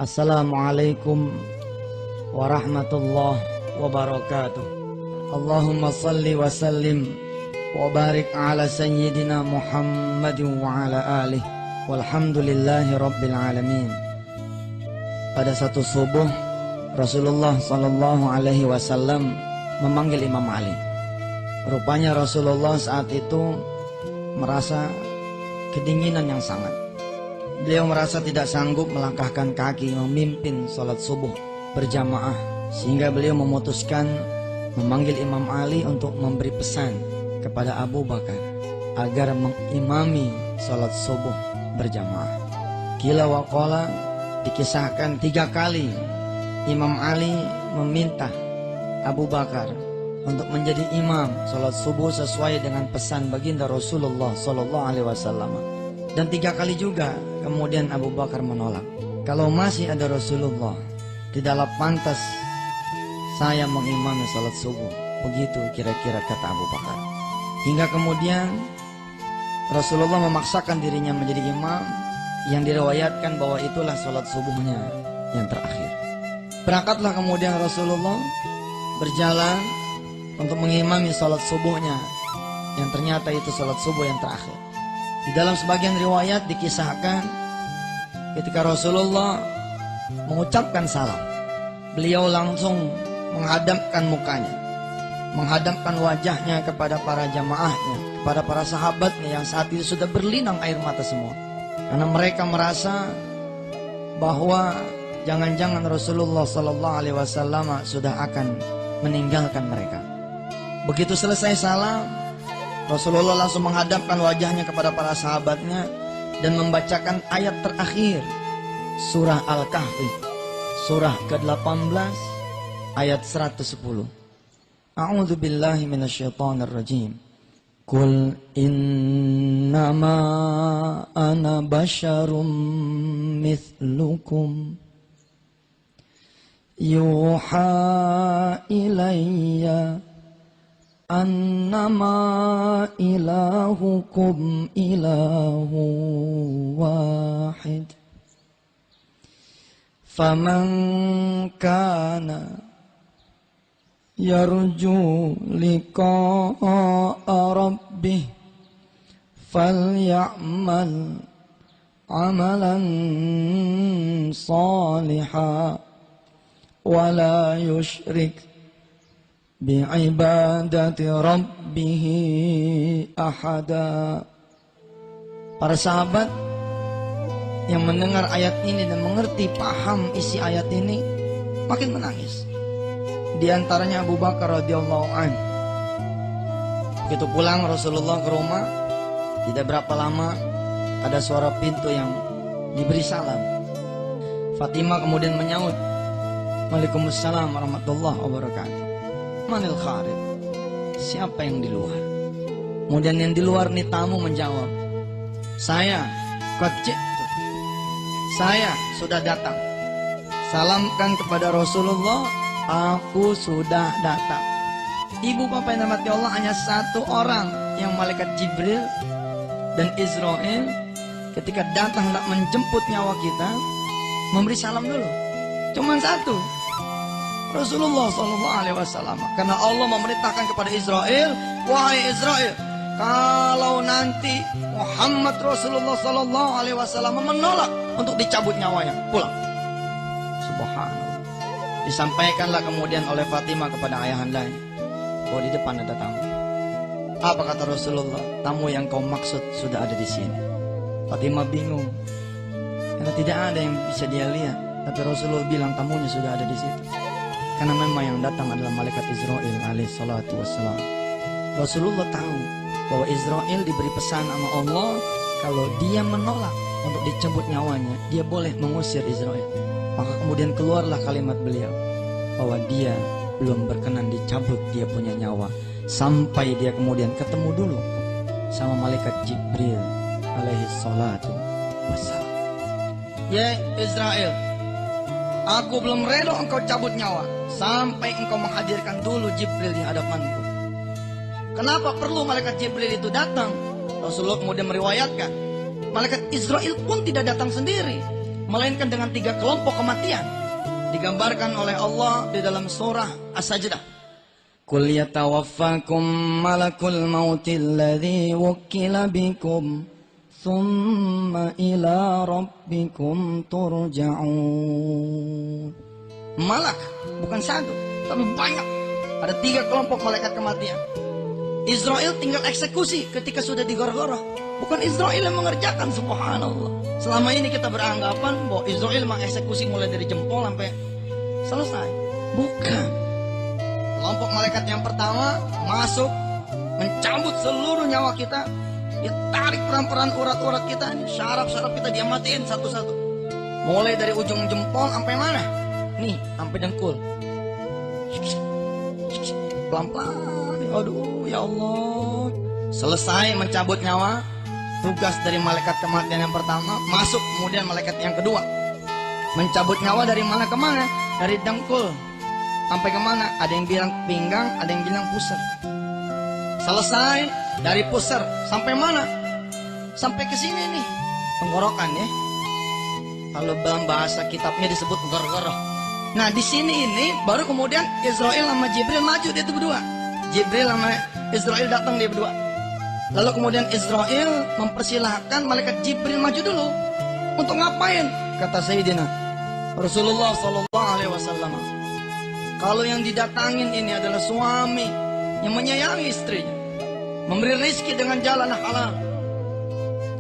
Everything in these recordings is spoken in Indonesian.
Assalamualaikum warahmatullahi wabarakatuh. Allahumma salli wa sallim wa barik ala sayyidina Muhammadin wa ala alihi walhamdulillahi rabbil alamin. Pada satu subuh Rasulullah sallallahu alaihi wasallam memanggil Imam Ali. Rupanya Rasulullah saat itu merasa kedinginan yang sangat. Beliau merasa tidak sanggup melangkahkan kaki memimpin sholat subuh berjamaah, sehingga beliau memutuskan memanggil Imam Ali untuk memberi pesan kepada Abu Bakar agar mengimami sholat subuh berjamaah. Qila wa qala, dikisahkan 3 kali Imam Ali meminta Abu Bakar untuk menjadi imam sholat subuh sesuai dengan pesan baginda Rasulullah Sallallahu Alaihi Wasallam. Dan 3 kali juga kemudian Abu Bakar menolak. Kalau masih ada Rasulullah, tidaklah pantas saya mengimami salat subuh. Begitu kira-kira kata Abu Bakar. Hingga kemudian Rasulullah memaksakan dirinya menjadi imam, yang diriwayatkan bahwa itulah salat subuhnya yang terakhir. Berangkatlah kemudian Rasulullah berjalan untuk mengimami salat subuhnya, yang ternyata itu salat subuh yang terakhir. Di dalam sebagian riwayat dikisahkan ketika Rasulullah mengucapkan salam, beliau langsung menghadapkan mukanya, menghadapkan wajahnya kepada para jamaahnya, kepada para sahabatnya yang saat itu sudah berlinang air mata semua. Karena mereka merasa bahwa jangan-jangan Rasulullah Sallallahu Alaihi Wasallam sudah akan meninggalkan mereka. Begitu selesai salam, Rasulullah langsung menghadapkan wajahnya kepada para sahabatnya dan membacakan ayat terakhir surah Al-Kahfi, surah ke-18 ayat 110. A'udzu billahi minasyaitonir rajim. Qul innama ana basyarum mithlukum yuha ilayya annama ilahukum ilahu wahid faman kana yarju liqa'a rabbih falya'mal amalan salihan wa la yusyrik bi'ibadati rabbih ahada. Para sahabat yang mendengar ayat ini dan mengerti paham isi ayat ini makin menangis. Di antaranya Abu Bakar radhiyallahu anhu. Begitu pulang Rasulullah ke rumah, tidak berapa lama ada suara pintu yang diberi salam. Fatimah kemudian menyaut, "Waalaikumsalam warahmatullahi wabarakatuh. Manil kharij?" Siapa yang di luar? Kemudian yang di luar nih tamu menjawab, "Saya qad ji'tu. Saya sudah datang. Salamkan kepada Rasulullah, aku sudah datang." Ibu bapak yang dirahmati Allah, hanya satu orang yang malaikat Jibril dan Israel ketika datang hendak menjemput nyawa kita memberi salam dulu. Cuman satu, Rasulullah Sallallahu Alaihi Wasallam. Karena Allah memerintahkan kepada Israel, "Wahai Israel, kalau nanti Muhammad Rasulullah Sallallahu Alaihi Wasallam menolak untuk dicabut nyawanya, pulang." Subhanallah. Disampaikanlah kemudian oleh Fatimah kepada ayahandanya bahwa di depan ada tamu. Apa kata Rasulullah? "Tamu yang kau maksud sudah ada di sini." Fatimah bingung karena tidak ada yang bisa dia lihat, tapi Rasulullah bilang tamunya sudah ada di situ. Karena memang yang datang adalah malaikat Israel alaihi salatu wassalam. Rasulullah tahu bahwa Israel diberi pesan sama Allah, kalau dia menolak untuk dicabut nyawanya, dia boleh mengusir Israel. Maka kemudian keluarlah kalimat beliau bahwa dia belum berkenan dicabut dia punya nyawa sampai dia kemudian ketemu dulu sama malaikat Jibril alaihi salatu wassalam. "Ya Israel, aku belum rela engkau cabut nyawa sampai engkau menghadirkan dulu Jibril di hadapanku." Kenapa perlu malaikat Jibril itu datang? Rasulullah kemudian meriwayatkan, malaikat Israel pun tidak datang sendiri. melainkan dengan 3 kelompok kematian. Digambarkan oleh Allah di dalam surah As-Sajdah. Qul yatawaffakum malakul mautil ladzi wukkila bikum thumma ila rabbikum turja'un. Malak bukan satu, tapi banyak. Ada 3 kelompok malaikat kematian. Israel tinggal eksekusi ketika sudah digorok-gorok. Bukan Israel yang mengerjakan, subhanallah. Selama ini kita beranggapan bahwa Israel mengeksekusi mulai dari jempol sampai selesai. Bukan. Kelompok malaikat yang pertama masuk, mencabut seluruh nyawa kita. Dia tarik peran-peran urat-urat kita, syaraf-syaraf kita dia matiin satu-satu. Mulai dari ujung jempol sampai mana? Nih, sampai dengkul. Pelan-pelan. Aduh, ya Allah. Selesai mencabut nyawa. Tugas dari malaikat kematian yang pertama, masuk kemudian malaikat yang kedua. Mencabut nyawa dari mana ke mana? Dari dengkul sampai kemana? Ada yang bilang pinggang, ada yang bilang pusar. Selesai dari pusar sampai mana? Sampai ke sini nih, tenggorokan ya. Kalau dalam bahasa kitabnya disebut gorok-gorok. Nah di sini ini baru kemudian Israel sama Jibril maju, dia itu berdua. Jibril sama Israel datang dia berdua. Lalu kemudian Israel mempersilahkan malaikat Jibril maju dulu. Untuk ngapain? Kata Sayyidina Rasulullah SAW. Kalau yang didatangin ini adalah suami yang menyayangi istrinya, memberi rezeki dengan jalan halal,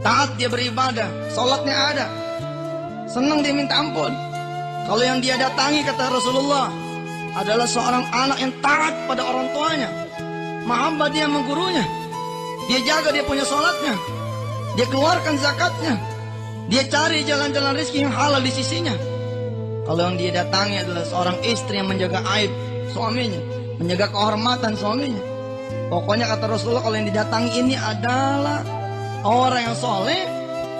taat dia beribadah, sholatnya ada, senang dia minta ampun. Kalau yang dia datangi, kata Rasulullah, adalah seorang anak yang taat pada orang tuanya, mahabbah dia sama gurunya, dia jaga dia punya sholatnya, dia keluarkan zakatnya, dia cari jalan-jalan rezeki yang halal di sisinya. Kalau yang dia datangi adalah seorang istri yang menjaga aib suaminya, menjaga kehormatan suaminya. Pokoknya kata Rasulullah, kalau yang didatangi ini adalah orang yang soleh,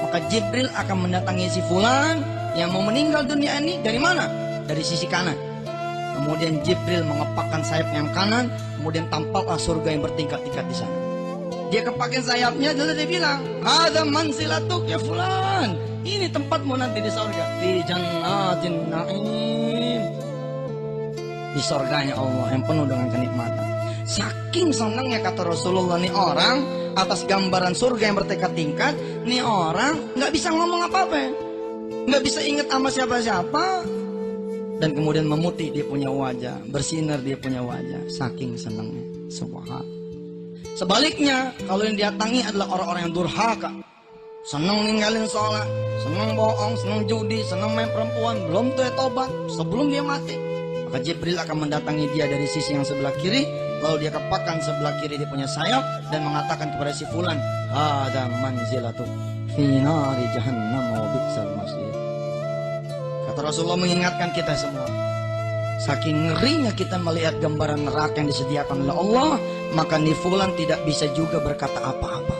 maka Jibril akan mendatangi si fulan yang mau meninggal dunia ini dari mana? Dari sisi kanan. Kemudian Jibril mengepakkan sayap yang kanan, kemudian tampaklah surga yang bertingkat-tingkat di sana. Dia kepakin sayapnya, lalu dia bilang, "Ada manzilatuk ya fulan. Ini tempatmu nanti di surga. Fi jannatin na'im." Di surganya Allah yang penuh dengan kenikmatan. Saking senangnya kata Rasulullah nih orang atas gambaran surga yang bertingkat-tingkat, nih orang nggak bisa ngomong apa-apa, nggak bisa ingat sama siapa-siapa, dan kemudian memutih dia punya wajah, bersinar dia punya wajah, saking senangnya. Subhanallah. Sebaliknya, kalau yang didatangi adalah orang-orang yang durhaka, senang ninggalin sholat, senang bohong, senang judi, senang main perempuan, belum tuh tobat sebelum dia mati, maka Jibril akan mendatangi dia dari sisi yang sebelah kiri, lalu dia kepakkan sebelah kiri dia punya sayap dan mengatakan kepada si fulan, "Hada manzilatu fi nari jahannam wa bi'sal masir." Kata Rasulullah mengingatkan kita semua, saking ngerinya kita melihat gambaran neraka yang disediakan oleh Allah, maka nih fulan tidak bisa juga berkata apa-apa.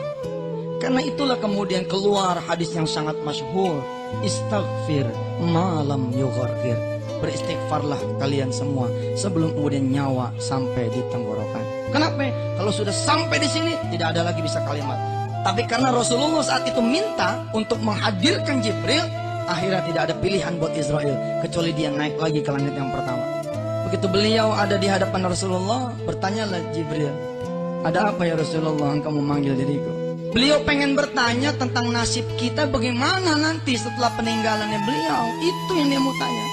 Karena itulah kemudian keluar hadis yang sangat masyhur, istaghfir malam yughargir. Beristighfarlah kalian semua sebelum kemudian nyawa sampai di tenggorokan. Kenapa? Kalau sudah sampai di sini tidak ada lagi bisa kalimat. Tapi karena Rasulullah saat itu minta untuk menghadirkan Jibril, akhirnya tidak ada pilihan buat Israel kecuali dia naik lagi ke langit yang pertama. Begitu beliau ada di hadapan Rasulullah, bertanyalah Jibril, "Ada apa ya Rasulullah engkau memanggil diriku?" Beliau pengen bertanya tentang nasib kita bagaimana nanti setelah peninggalannya beliau. Itu yang dia mau tanya.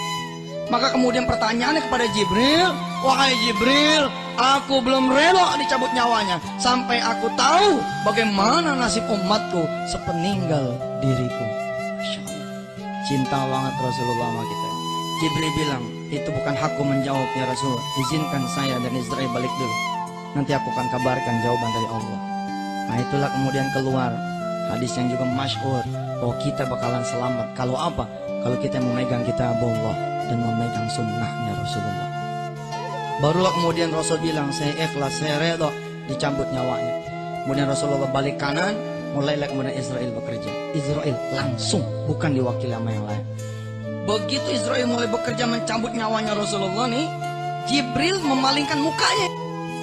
Maka kemudian pertanyaannya kepada Jibril, "Wahai Jibril, aku belum rela dicabut nyawanya sampai aku tahu bagaimana nasib umatku sepeninggal diriku." Masya Allah, cinta banget Rasulullah sama kita. Jibril bilang, "Itu bukan hakku menjawab ya Rasul, izinkan saya dan Israel balik dulu, nanti aku akan kabarkan jawaban dari Allah." Nah itulah kemudian keluar hadis yang juga masyhur, bahwa kita bakalan selamat kalau apa? Kalau kita memegang kitab Allah dan memegang sunnahnya Rasulullah. Barulah kemudian Rasul bilang, "Saya ikhlas, saya rela dicabut nyawanya." Kemudian Rasulullah balik kanan, mulailah kemudian Israel bekerja. Israel langsung, bukan diwakili sama yang lain. Begitu Israel mulai bekerja mencabut nyawanya Rasulullah nih, Jibril memalingkan mukanya.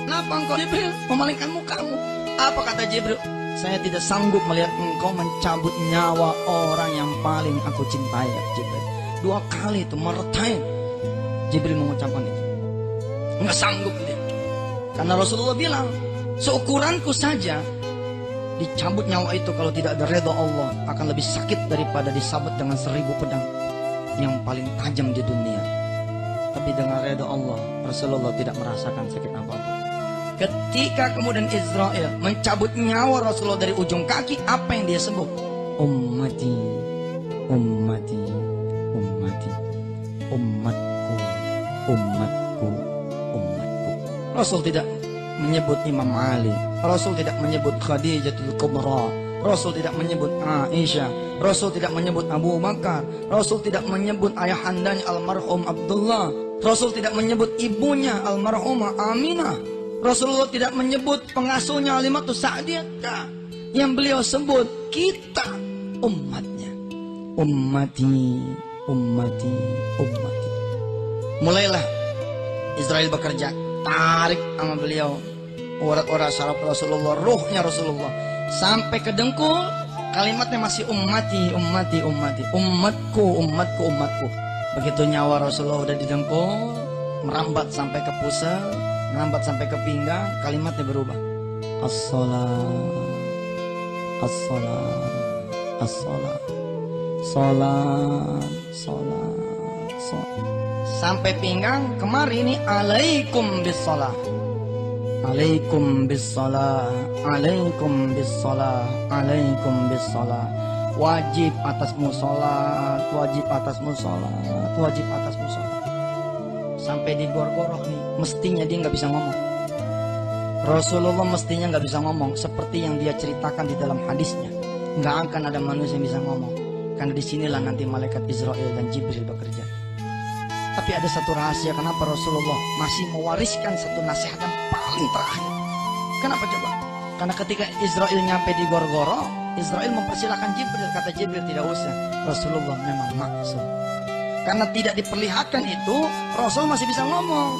"Kenapa engkau Jibril memalingkan mukamu?" Apa kata Jibril? saya tidak sanggup melihat engkau mencabut nyawa orang yang paling aku cintai, ya Jibril. 2 kali itu meretain Jibril mengucapkan itu. Nggak sanggup dia. Karena Rasulullah bilang, seukuranku saja dicabut nyawa itu kalau tidak ada redha Allah akan lebih sakit daripada disabut dengan 1000 pedang yang paling tajam di dunia. Tapi dengan redha Allah, Rasulullah tidak merasakan sakit apapun. Ketika kemudian Israel mencabut nyawa Rasulullah dari ujung kaki, apa yang dia sebut? Ummati, ummati, ummati, umatku, umatku, umatku. Rasul tidak menyebut Imam Ali, Rasul tidak menyebut Khadijatul Kubra, Rasul tidak menyebut Aisyah, Rasul tidak menyebut Abu Bakar, Rasul tidak menyebut ayahandanya almarhum Abdullah, Rasul tidak menyebut ibunya almarhumah Aminah, Rasulullah tidak menyebut pengasuhnya Halimatus Sa'diyah. Yang beliau sebut kita umatnya. Ummati, ummati, ummati. Mulailah Israel bekerja, tarik sama beliau urat-urat syaraf Rasulullah, ruhnya Rasulullah sampai ke dengkul. Kalimatnya masih ummati, ummati, ummati, umatku, umatku, umatku. Begitu nyawa Rasulullah udah di dengkul, merambat sampai ke pusat, merambat sampai ke pinggang, kalimatnya berubah. As-salat, as-salat, as-salat, salat, salat, salat. Sampai pinggang kemari ini alaikum bis-salah. Alaikum bis-salah, alaikum bis-salah, alaikum bis-salah. Wajib atasmu salat, wajib atasmu salat, wajib atasmu salat. Sampai di gor-gorok nih, mestinya dia nggak bisa ngomong. Rasulullah mestinya nggak bisa ngomong, seperti yang dia ceritakan di dalam hadisnya. Nggak akan ada manusia yang bisa ngomong, karena disinilah nanti malaikat Israel dan Jibril bekerja. Tapi ada satu rahasia kenapa Rasulullah masih mewariskan satu nasihat yang paling terakhir. Kenapa coba? Karena ketika Israel nyampe di Gorgoro, Israel mempersilahkan Jibril. Kata Jibril tidak usah, Rasulullah memang maksud. Karena tidak diperlihatkan itu, Rasul masih bisa ngomong.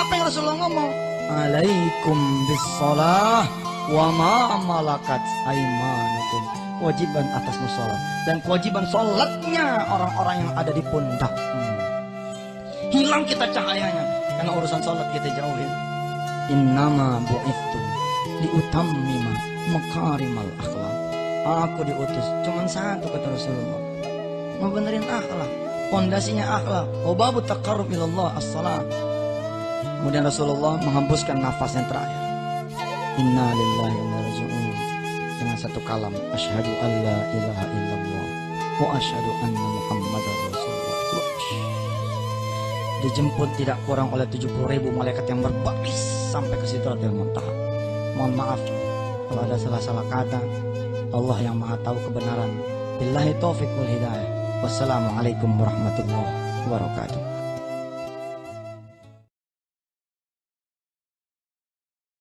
Apa yang Rasulullah ngomong? Alaikum bis-salah wa ma malakat aimanukum. Kewajiban atasmu sholat, dan kewajiban sholatnya orang-orang yang ada di pundakmu. Hilang kita cahayanya karena urusan sholat kita jauhin. Innama bu'ithu liutammima makarimal akhlak. Aku diutus cuman satu, kata Rasulullah, mau benerin akhlak. Pondasinya akhlak. Wababu taqarrub ilallah as-salat. Kemudian Rasulullah menghembuskan nafas yang terakhir. Inna lillahi wa inna ilaihi raji'un. Dengan satu kalam, asyhadu an la ilaha illallah wa asyhadu anna muhammadar rasulullah. Dijemput tidak kurang oleh 70.000 malaikat yang berbaris sampai ke Sidratil Muntaha. Mohon maaf kalau ada salah-salah kata. Allah yang maha tahu kebenaran. Billahi taufiq wal hidayah. Wassalamualaikum warahmatullahi wabarakatuh.